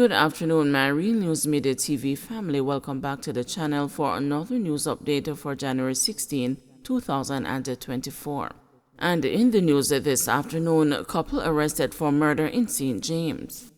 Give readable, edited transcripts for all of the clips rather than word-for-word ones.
Good afternoon, my Real News Midday TV family. Welcome back to the channel for another news update for January 16, 2024. And in the news this afternoon, a couple arrested for murder in St. James.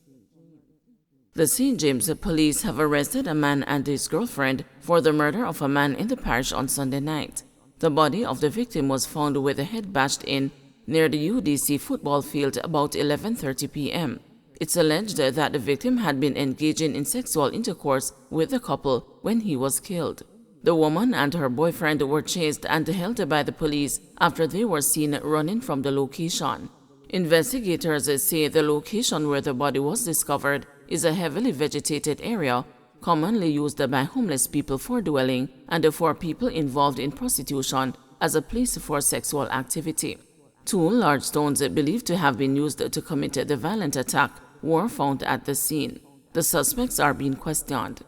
The St. James police have arrested a man and his girlfriend for the murder of a man in the parish on Sunday night. The body of the victim was found with the head bashed in near the UDC football field about 11:30 p.m. It's alleged that the victim had been engaging in sexual intercourse with the couple when he was killed. The woman and her boyfriend were chased and held by the police after they were seen running from the location. Investigators say the location where the body was discovered is a heavily vegetated area, commonly used by homeless people for dwelling and for people involved in prostitution as a place for sexual activity. Two large stones believed to have been used to commit the violent attack were found at the scene. The suspects are being questioned.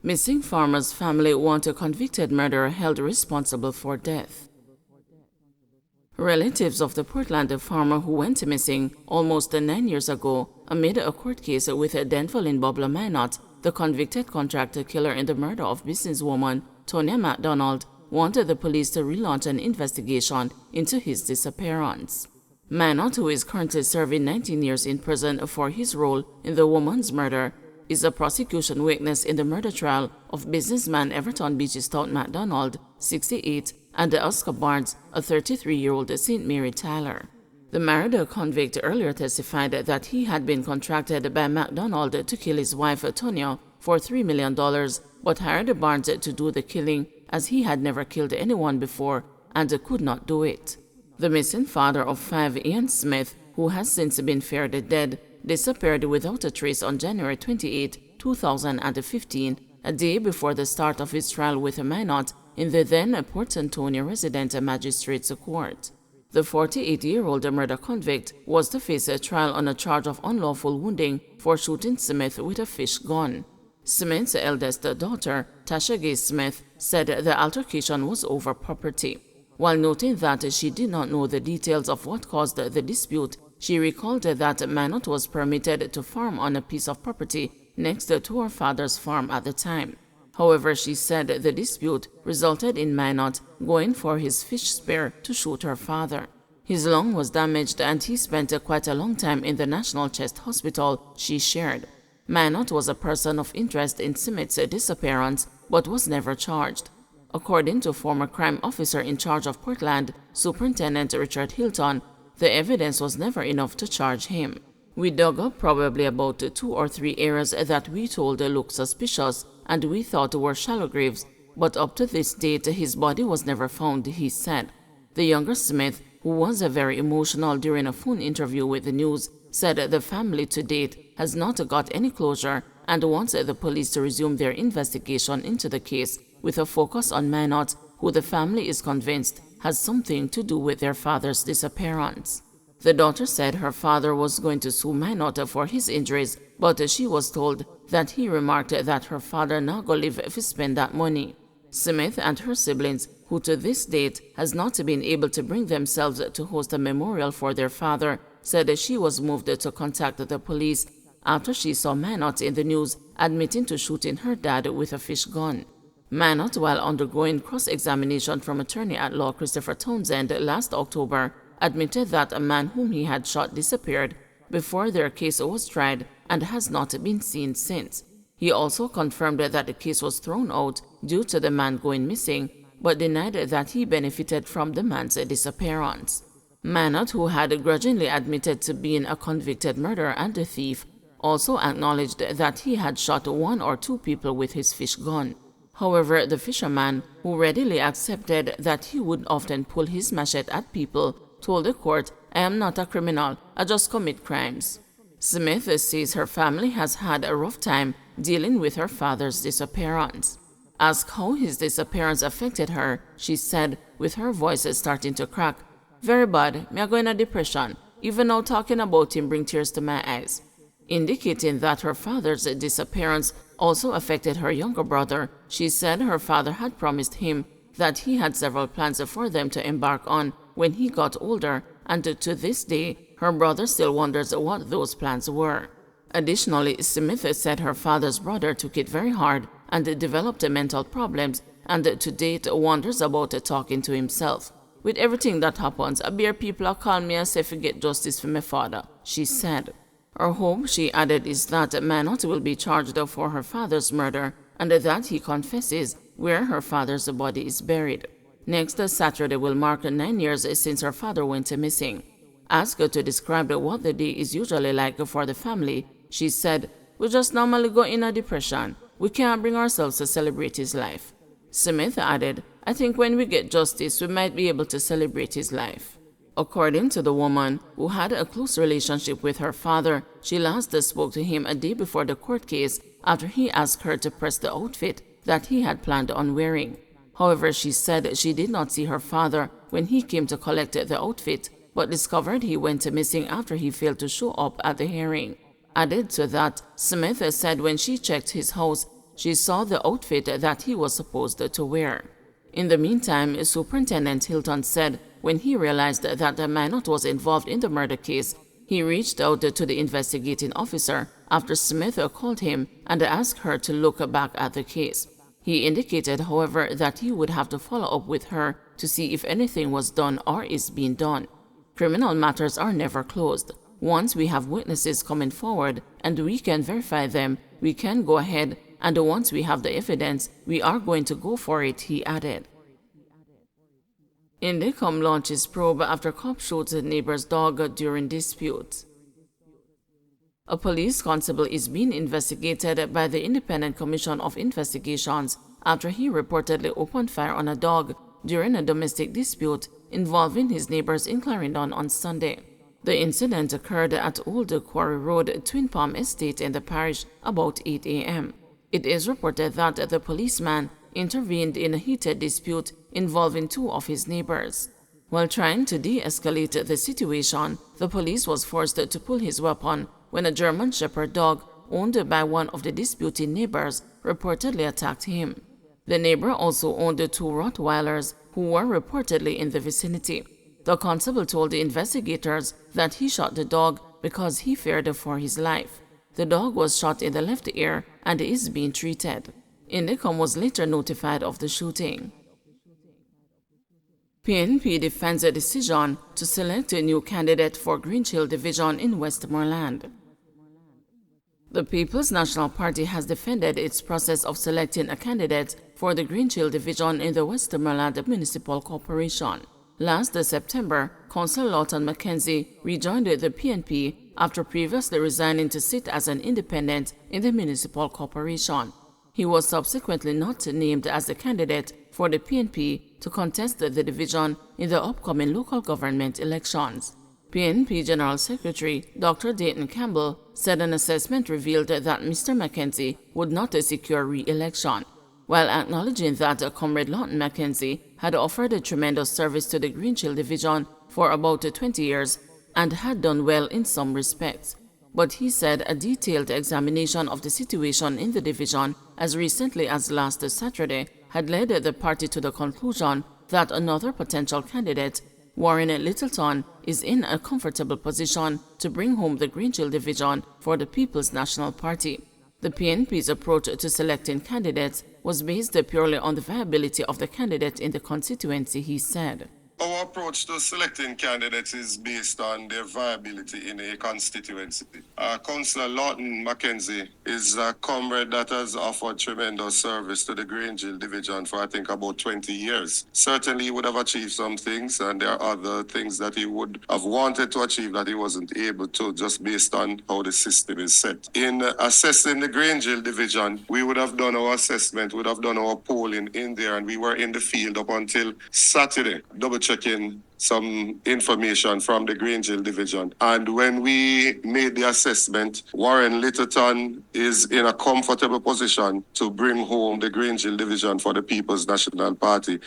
Missing farmer's family want a convicted murderer held responsible for death. Relatives of the Portland farmer who went missing almost 9 years ago amid a court case with Denville in Bobla Minot, the convicted contract killer in the murder of businesswoman Tonya McDonald, wanted the police to relaunch an investigation into his disappearance. Minot, who is currently serving 19 years in prison for his role in the woman's murder, is a prosecution witness in the murder trial of businessman Everton Beachy Stout McDonald, 68, and Oscar Barnes, a 33-year-old St. Mary Tyler. The married convict earlier testified that he had been contracted by McDonald to kill his wife Tonya for $3 million, but hired Barnes to do the killing as he had never killed anyone before and could not do it. The missing father of 5, Ian Smith, who has since been found dead, disappeared without a trace on January 28, 2015, a day before the start of his trial with Minot in the then Port Antonio resident magistrate's court. The 48-year-old murder convict was to face a trial on a charge of unlawful wounding for shooting Smith with a fish gun. Smith's eldest daughter, Tasha Gay Smith, said the altercation was over property. While noting that she did not know the details of what caused the dispute, she recalled that Minot was permitted to farm on a piece of property next to her father's farm at the time. However, she said the dispute resulted in Minot going for his fish spear to shoot her father. His lung was damaged and he spent quite a long time in the National Chest Hospital, she shared. Minot was a person of interest in Smith's disappearance but was never charged. According to former crime officer in charge of Portland, Superintendent Richard Hilton, the evidence was never enough to charge him. We dug up probably about 2 or 3 areas that we told looked suspicious and we thought were shallow graves, but up to this date his body was never found, he said. The younger Smith, who was very emotional during a phone interview with the news, said the family to date has not got any closure and wants the police to resume their investigation into the case with a focus on Minot, who the family is convinced has something to do with their father's disappearance. The daughter said her father was going to sue Minot for his injuries, but she was told that he remarked that her father not go live if he spend that money. Smith and her siblings, who to this date has not been able to bring themselves to host a memorial for their father, said she was moved to contact the police after she saw Minot in the news admitting to shooting her dad with a fish gun. Minot, while undergoing cross-examination from attorney-at-law Christopher Townsend last October, admitted that a man whom he had shot disappeared before their case was tried and has not been seen since. He also confirmed that the case was thrown out due to the man going missing, but denied that he benefited from the man's disappearance. Minot, who had grudgingly admitted to being a convicted murderer and a thief, also acknowledged that he had shot 1 or 2 people with his fish gun. However, the fisherman, who readily accepted that he would often pull his machete at people, told the court, "I am not a criminal, I just commit crimes." Smith says her family has had a rough time dealing with her father's disappearance. Asked how his disappearance affected her, she said, with her voice starting to crack, "Very bad, me a go in a depression. Even now talking about him bring tears to my eyes." Indicating that her father's disappearance also affected her younger brother, she said her father had promised him that he had several plans for them to embark on when he got older, and to this day, her brother still wonders what those plans were. Additionally, Smith said her father's brother took it very hard and developed mental problems and to date wonders about talking to himself. With everything that happens, I bear people are call me and say forget justice for my father, she said. Her hope, she added, is that Manot will be charged for her father's murder and that he confesses where her father's body is buried. Next Saturday will mark 9 years since her father went missing. Asked to describe what the day is usually like for the family, she said, "We just normally go in a depression. We can't bring ourselves to celebrate his life." Smith added, "I think when we get justice, we might be able to celebrate his life." According to the woman, who had a close relationship with her father, she last spoke to him a day before the court case after he asked her to press the outfit that he had planned on wearing. However, she said she did not see her father when he came to collect the outfit, but discovered he went missing after he failed to show up at the hearing. Added to that, Smith said when she checked his house, she saw the outfit that he was supposed to wear. In the meantime, Superintendent Hilton said when he realized that the Manot was involved in the murder case, he reached out to the investigating officer after Smith called him and asked her to look back at the case. He indicated, however, that he would have to follow up with her to see if anything was done or is being done. Criminal matters are never closed. Once we have witnesses coming forward and we can verify them, we can go ahead, and once we have the evidence, we are going to go for it, he added. Indicom launches probe after cop shoots a neighbor's dog during dispute. A police constable is being investigated by the Independent Commission of Investigations after he reportedly opened fire on a dog during a domestic dispute involving his neighbors in Clarendon on Sunday. The incident occurred at Old Quarry Road, Twin Palm Estate in the parish about 8 a.m. It is reported that the policeman intervened in a heated dispute involving two of his neighbors. While trying to de-escalate the situation, the police was forced to pull his weapon when a German Shepherd dog owned by one of the disputing neighbors reportedly attacked him. The neighbor also owned two Rottweilers who were reportedly in the vicinity. The constable told the investigators that he shot the dog because he feared for his life. The dog was shot in the left ear and is being treated. Indicom was later notified of the shooting. PNP defends a decision to select a new candidate for Greenhill Division in Westmoreland. The People's National Party has defended its process of selecting a candidate for the Greenhill Division in the Westmoreland Municipal Corporation. Last September, Councillor Lawton Mackenzie rejoined the PNP after previously resigning to sit as an independent in the municipal corporation. He was subsequently not named as a candidate for the PNP to contest the division in the upcoming local government elections. PNP General Secretary Dr. Dayton Campbell said an assessment revealed that Mr. Mackenzie would not secure re-election. While acknowledging that Comrade Lawton Mackenzie had offered a tremendous service to the Greenhill Division for about 20 years and had done well in some respects. But he said a detailed examination of the situation in the division as recently as last Saturday had led the party to the conclusion that another potential candidate, Warren Littleton, is in a comfortable position to bring home the Greenhill Division for the People's National Party. The PNP's approach to selecting candidates was based purely on the viability of the candidate in the constituency, he said. Our approach to selecting candidates is based on their viability in a constituency. Councillor Lawton Mackenzie is a comrade that has offered tremendous service to the Greenhill Division for I think about 20 years. Certainly he would have achieved some things, and there are other things that he would have wanted to achieve that he wasn't able to, just based on how the system is set. In assessing the Greenhill Division, we would have done our assessment, would have done our polling in there, and we were in the field up until Saturday, double-checking some information from the Greenhill Division. And when we made the assessment, Warren Littleton is in a comfortable position to bring home the Greenhill Division for the People's National Party.